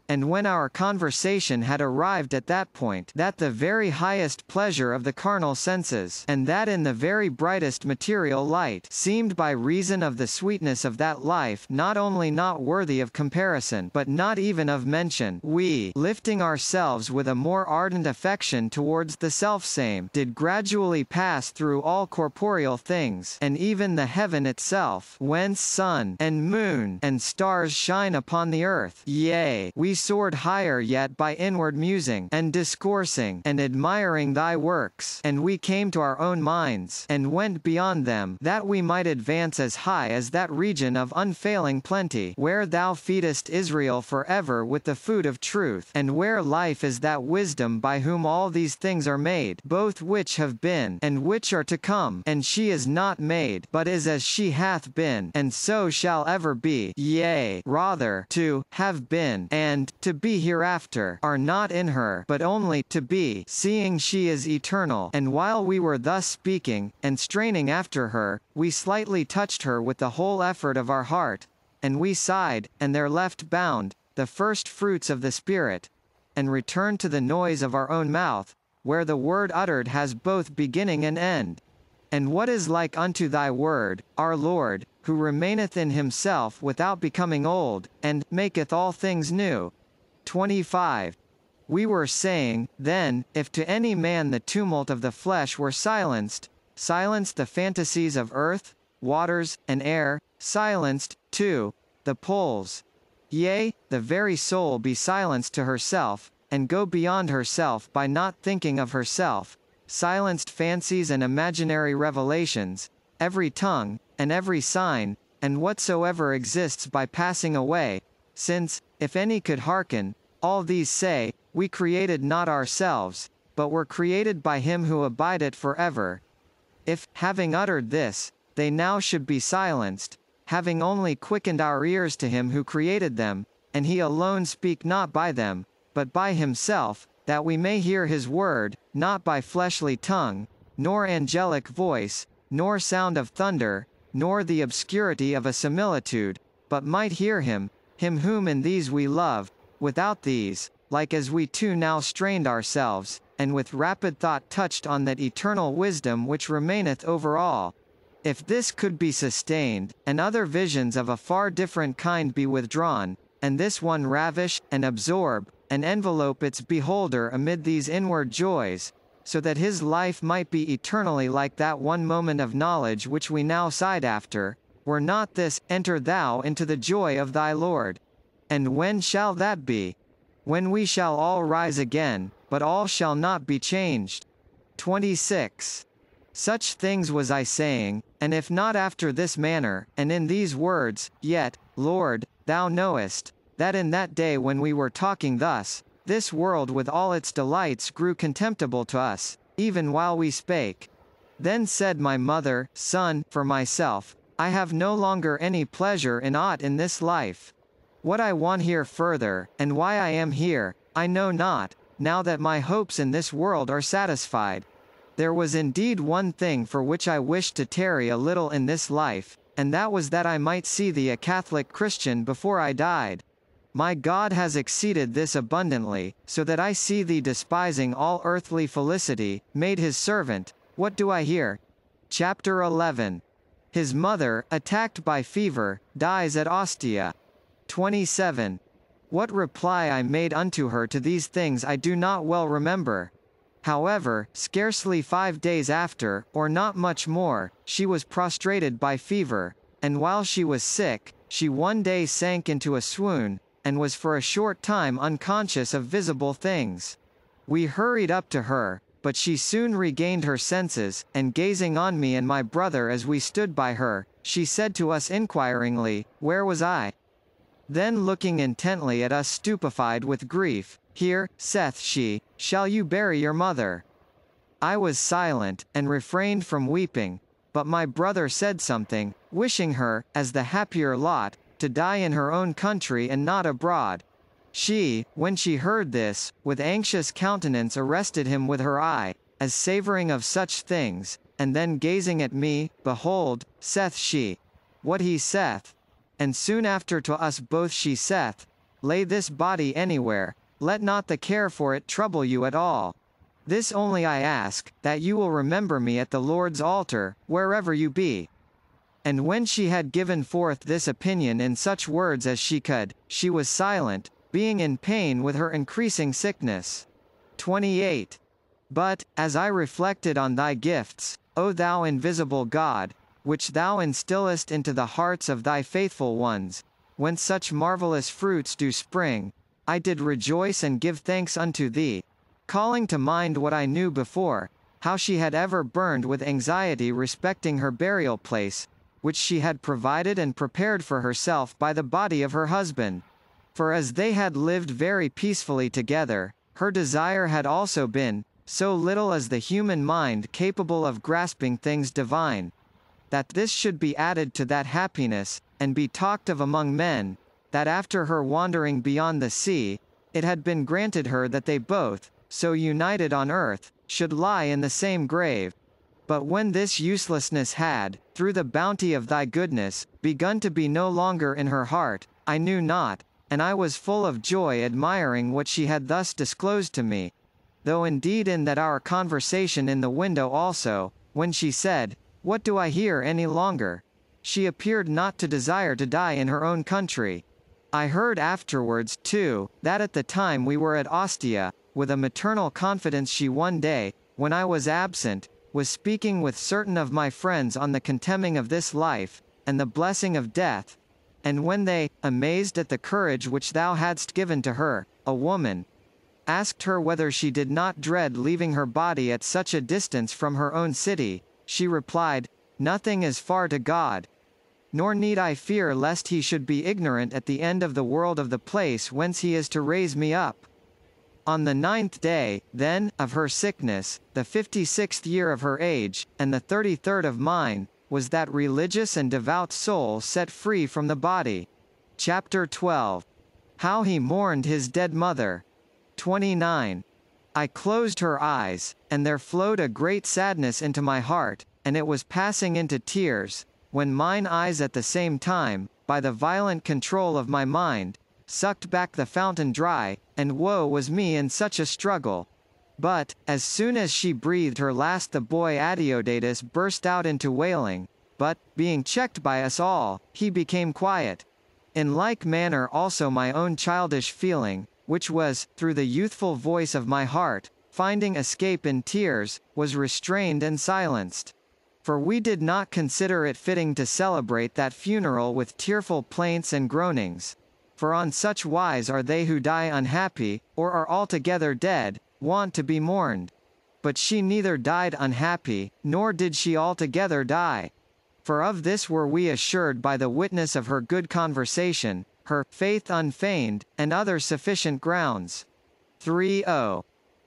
And when our conversation had arrived at that point, that the very highest pleasure of the carnal senses, and that in the very brightest material light, seemed by reason of the sweetness of that life not only not worthy of comparison, but not even of mention, we, lifting ourselves with a more ardent affection towards the selfsame, did gradually pass through all corporeal things, and even the heaven itself, whence sun, and moon, and stars shine upon the earth, yea, we we soared higher yet by inward musing and discoursing and admiring thy works, and we came to our own minds and went beyond them, that we might advance as high as that region of unfailing plenty where thou feedest Israel forever with the food of truth, and where life is that wisdom by whom all these things are made, both which have been and which are to come, and she is not made, but is as she hath been, and so shall ever be, yea, rather, to have been, and to be hereafter, are not in her, but only to be, seeing she is eternal. And while we were thus speaking, and straining after her, we slightly touched her with the whole effort of our heart, and we sighed, and there left bound, the first fruits of the Spirit, and returned to the noise of our own mouth, where the word uttered has both beginning and end. And what is like unto thy word, our Lord, who remaineth in himself without becoming old, and maketh all things new? 25. We were saying, then, if to any man the tumult of the flesh were silenced the fantasies of earth, waters, and air, silenced, too, the poles. Yea, the very soul be silenced to herself, and go beyond herself by not thinking of herself, silenced fancies and imaginary revelations, every tongue, and every sign, and whatsoever exists by passing away, since, if any could hearken, all these say, we created not ourselves, but were created by him who abideth forever. If, having uttered this, they now should be silenced, having only quickened our ears to him who created them, and he alone speak not by them, but by himself, that we may hear his word, not by fleshly tongue, nor angelic voice, nor sound of thunder, nor the obscurity of a similitude, but might hear him whom in these we love, without these, like as we too now strained ourselves, and with rapid thought touched on that eternal wisdom which remaineth over all. If this could be sustained, and other visions of a far different kind be withdrawn, and this one ravish, and absorb, and envelope its beholder amid these inward joys, so that his life might be eternally like that one moment of knowledge which we now sighed after, were not this, enter thou into the joy of thy Lord. And when shall that be? When we shall all rise again, but all shall not be changed. 26. Such things was I saying, and if not after this manner, and in these words, yet, Lord, thou knowest, that in that day when we were talking thus, this world with all its delights grew contemptible to us, even while we spake. Then said my mother, Son, for myself, I have no longer any pleasure in aught in this life. What I want here further, and why I am here, I know not, now that my hopes in this world are satisfied. There was indeed one thing for which I wished to tarry a little in this life, and that was that I might see thee a Catholic Christian before I died. My God has exceeded this abundantly, so that I see thee despising all earthly felicity, made his servant. What do I hear? Chapter 11. His mother, attacked by fever, dies at Ostia. 27. What reply I made unto her to these things I do not well remember. However, scarcely 5 days after, or not much more, she was prostrated by fever, and while she was sick, she one day sank into a swoon, and was for a short time unconscious of visible things. We hurried up to her, but she soon regained her senses, and gazing on me and my brother as we stood by her, she said to us inquiringly, Where was I? Then looking intently at us stupefied with grief, Here, saith she, shall you bury your mother? I was silent, and refrained from weeping, but my brother said something, wishing her, as the happier lot, to die in her own country and not abroad. She, when she heard this, with anxious countenance arrested him with her eye, as savouring of such things, and then gazing at me, Behold, saith she, what he saith. And soon after to us both she saith, Lay this body anywhere, let not the care for it trouble you at all. This only I ask, that you will remember me at the Lord's altar, wherever you be. And when she had given forth this opinion in such words as she could, she was silent, being in pain with her increasing sickness. 28. But, as I reflected on thy gifts, O thou invisible God, which thou instillest into the hearts of thy faithful ones, whence such marvelous fruits do spring, I did rejoice and give thanks unto thee, calling to mind what I knew before, how she had ever burned with anxiety respecting her burial place, which she had provided and prepared for herself by the body of her husband. For as they had lived very peacefully together, her desire had also been, so little is the human mind capable of grasping things divine, that this should be added to that happiness, and be talked of among men, that after her wandering beyond the sea, it had been granted her that they both, so united on earth, should lie in the same grave. But when this uselessness had, through the bounty of thy goodness, begun to be no longer in her heart, I knew not, and I was full of joy admiring what she had thus disclosed to me. Though indeed in that our conversation in the window also, when she said, "What do I hear any longer?" she appeared not to desire to die in her own country. I heard afterwards, too, that at the time we were at Ostia, with a maternal confidence she one day, when I was absent, was speaking with certain of my friends on the contemning of this life, and the blessing of death, and when they, amazed at the courage which thou hadst given to her, a woman, asked her whether she did not dread leaving her body at such a distance from her own city, she replied, "Nothing is far to God. Nor need I fear lest he should be ignorant at the end of the world of the place whence he is to raise me up." On the 9th day, then, of her sickness, the 56th year of her age, and the 33rd of mine, was that religious and devout soul set free from the body. Chapter 12. How he mourned his dead mother. 29. I closed her eyes, and there flowed a great sadness into my heart, and it was passing into tears, when mine eyes at the same time, by the violent control of my mind, sucked back the fountain dry, and woe was me in such a struggle. But, as soon as she breathed her last the boy Adeodatus burst out into wailing, but, being checked by us all, he became quiet. In like manner also my own childish feeling, which was, through the youthful voice of my heart, finding escape in tears, was restrained and silenced. For we did not consider it fitting to celebrate that funeral with tearful plaints and groanings. For on such wise are they who die unhappy, or are altogether dead, wont to be mourned. But she neither died unhappy, nor did she altogether die. For of this were we assured by the witness of her good conversation, her faith unfeigned, and other sufficient grounds. 3.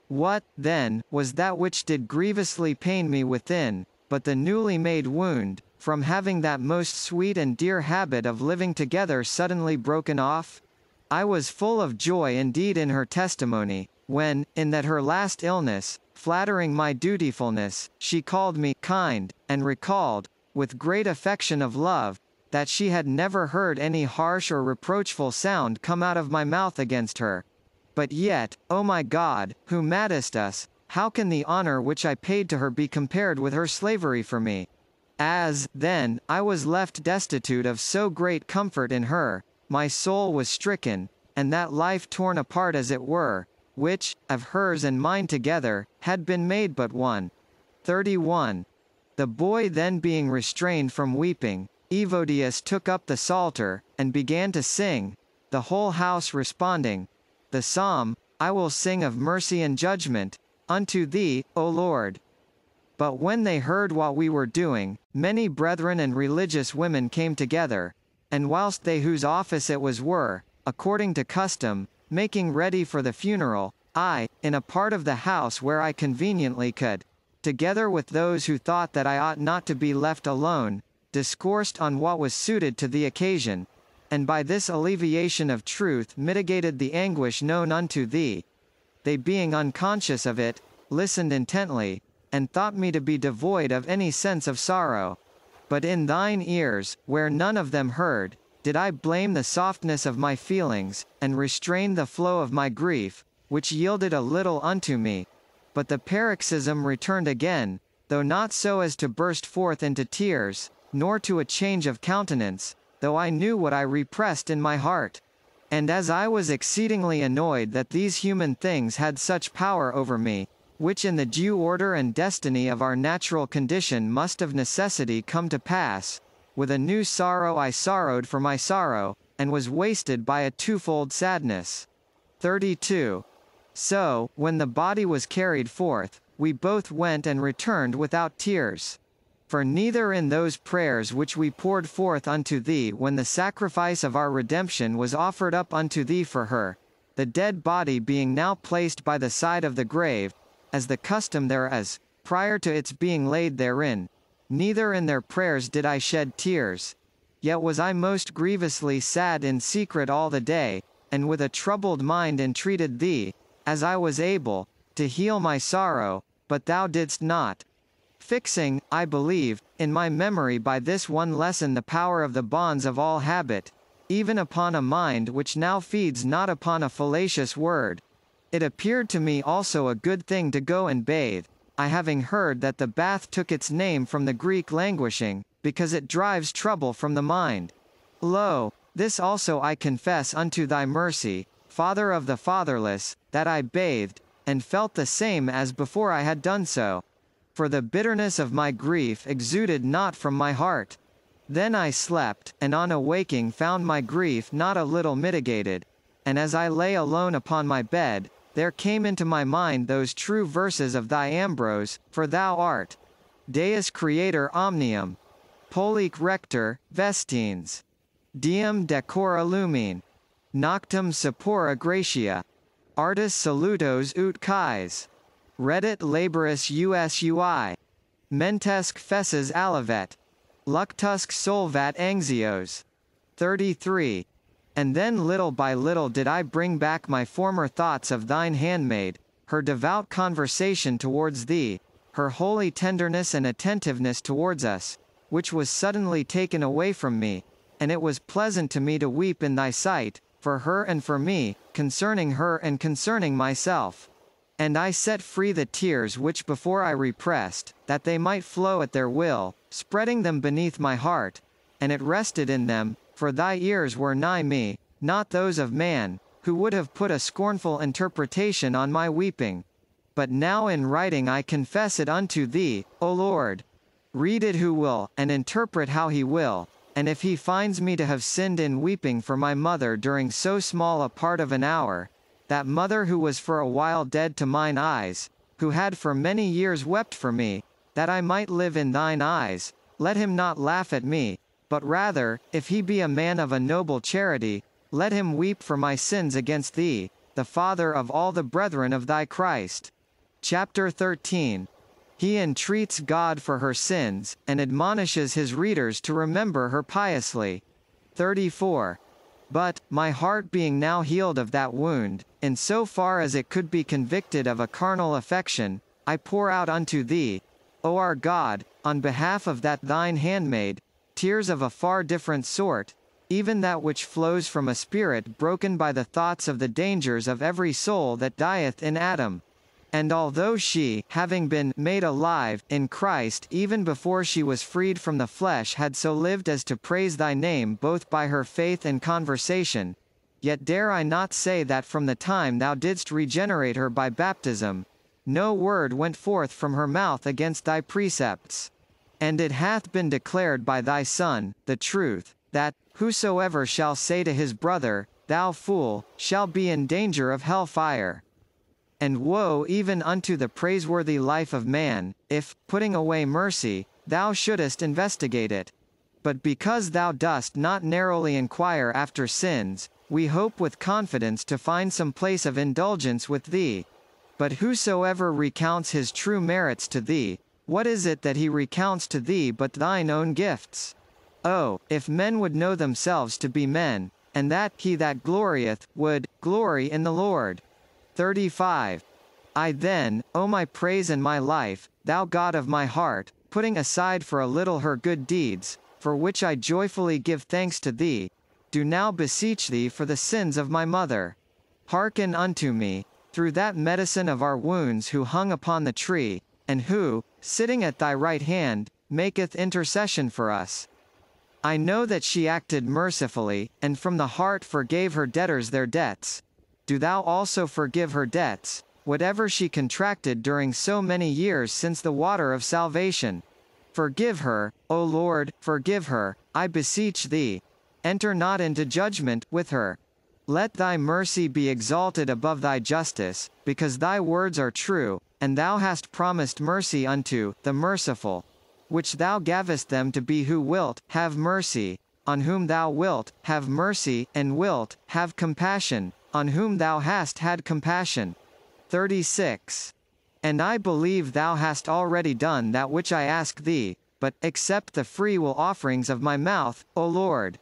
What, then, was that which did grievously pain me within, but the newly made wound, from having that most sweet and dear habit of living together suddenly broken off? I was full of joy indeed in her testimony, when, in that her last illness, flattering my dutifulness, she called me kind, and recalled, with great affection of love, that she had never heard any harsh or reproachful sound come out of my mouth against her. But yet, O my God, who madest us, how can the honor which I paid to her be compared with her slavery for me? As, then, I was left destitute of so great comfort in her, my soul was stricken, and that life torn apart as it were, which, of hers and mine together, had been made but one. 31. The boy then being restrained from weeping, Evodius took up the psalter, and began to sing, the whole house responding, the psalm, I will sing of mercy and judgment, unto thee, O Lord. But when they heard what we were doing, many brethren and religious women came together, and whilst they whose office it was were, according to custom, making ready for the funeral, I, in a part of the house where I conveniently could, together with those who thought that I ought not to be left alone, discoursed on what was suited to the occasion, and by this alleviation of truth mitigated the anguish known unto thee. They being unconscious of it, listened intently, and thought me to be devoid of any sense of sorrow. But in thine ears, where none of them heard, did I blame the softness of my feelings, and restrain the flow of my grief, which yielded a little unto me. But the paroxysm returned again, though not so as to burst forth into tears, nor to a change of countenance, though I knew what I repressed in my heart. And as I was exceedingly annoyed that these human things had such power over me, which in the due order and destiny of our natural condition must of necessity come to pass, with a new sorrow I sorrowed for my sorrow, and was wasted by a twofold sadness. 32. So, when the body was carried forth, we both went and returned without tears. For neither in those prayers which we poured forth unto thee when the sacrifice of our redemption was offered up unto thee for her, the dead body being now placed by the side of the grave, as the custom there is, prior to its being laid therein, neither in their prayers did I shed tears. Yet was I most grievously sad in secret all the day, and with a troubled mind entreated thee, as I was able, to heal my sorrow, but thou didst not. Fixing, I believe, in my memory by this one lesson the power of the bonds of all habit, even upon a mind which now feeds not upon a fallacious word. It appeared to me also a good thing to go and bathe, I having heard that the bath took its name from the Greek languishing, because it drives trouble from the mind. Lo, this also I confess unto thy mercy, Father of the fatherless, that I bathed, and felt the same as before I had done so. For the bitterness of my grief exuded not from my heart. Then I slept, and on awaking found my grief not a little mitigated, and as I lay alone upon my bed, there came into my mind those true verses of thy Ambrose, for thou art Deus Creator Omnium, Polique Rector, Vestines, Diem Decora Lumine, Noctem Sepora Gratia, Artis Salutos ut Kais, Reddit Laboris Usui, Mentesque Fesses Alivet, Luctusque Solvat Anxios. 33. And then little by little did I bring back my former thoughts of thine handmaid, her devout conversation towards thee, her holy tenderness and attentiveness towards us, which was suddenly taken away from me, and it was pleasant to me to weep in thy sight, for her and for me, concerning her and concerning myself. And I set free the tears which before I repressed, that they might flow at their will, spreading them beneath my heart, and it rested in them, for thy ears were nigh me, not those of man, who would have put a scornful interpretation on my weeping. But now in writing I confess it unto thee, O Lord. Read it who will, and interpret how he will, and if he finds me to have sinned in weeping for my mother during so small a part of an hour, that mother who was for a while dead to mine eyes, who had for many years wept for me, that I might live in thine eyes, let him not laugh at me, but rather, if he be a man of a noble charity, let him weep for my sins against thee, the Father of all the brethren of thy Christ. Chapter 13. He entreats God for her sins, and admonishes his readers to remember her piously. 34. But, my heart being now healed of that wound, in so far as it could be convicted of a carnal affection, I pour out unto thee, O our God, on behalf of that thine handmaid, tears of a far different sort, even that which flows from a spirit broken by the thoughts of the dangers of every soul that dieth in Adam. And although she, having been made alive in Christ even before she was freed from the flesh, had so lived as to praise thy name both by her faith and conversation, yet dare I not say that from the time thou didst regenerate her by baptism, no word went forth from her mouth against thy precepts. And it hath been declared by thy Son, the truth, that, whosoever shall say to his brother, Thou fool, shall be in danger of hell fire. And woe even unto the praiseworthy life of man, if, putting away mercy, thou shouldest investigate it. But because thou dost not narrowly inquire after sins, we hope with confidence to find some place of indulgence with thee. But whosoever recounts his true merits to thee, what is it that he recounts to thee but thine own gifts? Oh, if men would know themselves to be men, and that he that glorieth would glory in the Lord. 35. I then, O my praise and my life, thou God of my heart, putting aside for a little her good deeds, for which I joyfully give thanks to thee, do now beseech thee for the sins of my mother. Hearken unto me, through that medicine of our wounds who hung upon the tree, and who, sitting at thy right hand, maketh intercession for us. I know that she acted mercifully, and from the heart forgave her debtors their debts. Do thou also forgive her debts, whatever she contracted during so many years since the water of salvation. Forgive her, O Lord, forgive her, I beseech thee. Enter not into judgment with her. Let thy mercy be exalted above thy justice, because thy words are true, and thou hast promised mercy unto the merciful, which thou gavest them to be who wilt have mercy, on whom thou wilt have mercy, and wilt have compassion, on whom thou hast had compassion. 36. And I believe thou hast already done that which I ask thee, but accept the freewill offerings of my mouth, O Lord.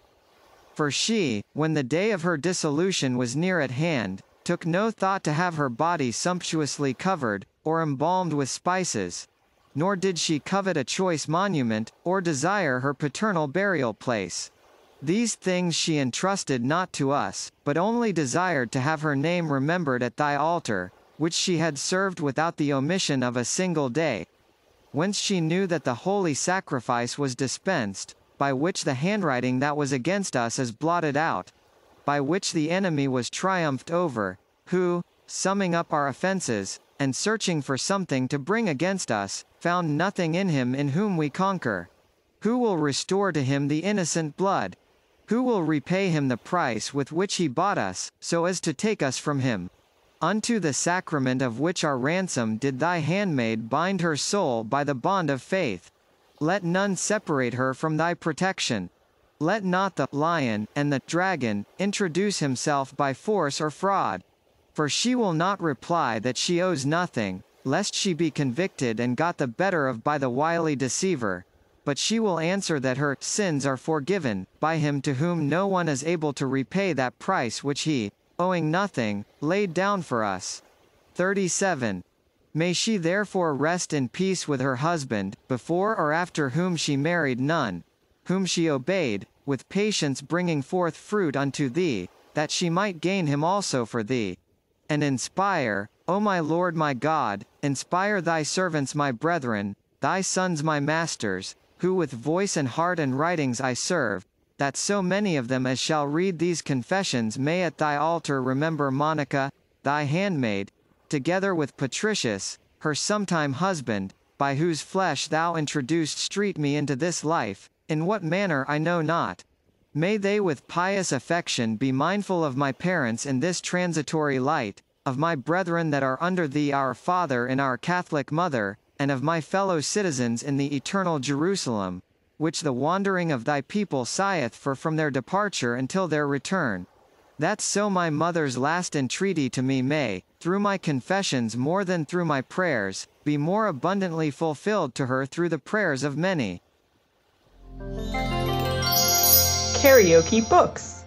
For she, when the day of her dissolution was near at hand, took no thought to have her body sumptuously covered, or embalmed with spices, nor did she covet a choice monument, or desire her paternal burial place. These things she entrusted not to us, but only desired to have her name remembered at thy altar, which she had served without the omission of a single day. Whence she knew that the holy sacrifice was dispensed, by which the handwriting that was against us is blotted out, by which the enemy was triumphed over, who, summing up our offenses, and searching for something to bring against us, found nothing in him in whom we conquer. Who will restore to him the innocent blood? Who will repay him the price with which he bought us, so as to take us from him? Unto the sacrament of which our ransom did thy handmaid bind her soul by the bond of faith. Let none separate her from thy protection. Let not the lion and the dragon introduce himself by force or fraud. For she will not reply that she owes nothing, lest she be convicted and got the better of by the wily deceiver. But she will answer that her sins are forgiven, by him to whom no one is able to repay that price which he, owing nothing, laid down for us. 37. May she therefore rest in peace with her husband, before or after whom she married none, whom she obeyed, with patience bringing forth fruit unto thee, that she might gain him also for thee. And inspire, O my Lord my God, inspire thy servants my brethren, thy sons my masters, who with voice and heart and writings I serve, that so many of them as shall read these confessions may at thy altar remember Monica, thy handmaid, together with Patricius, her sometime husband, by whose flesh thou introduced me into this life, in what manner I know not. May they with pious affection be mindful of my parents in this transitory light, of my brethren that are under thee our Father and our Catholic Mother, and of my fellow citizens in the eternal Jerusalem, which the wandering of thy people sigheth for from their departure until their return. That so my mother's last entreaty to me may, through my confessions more than through my prayers, be more abundantly fulfilled to her through the prayers of many. KaraokeBooks.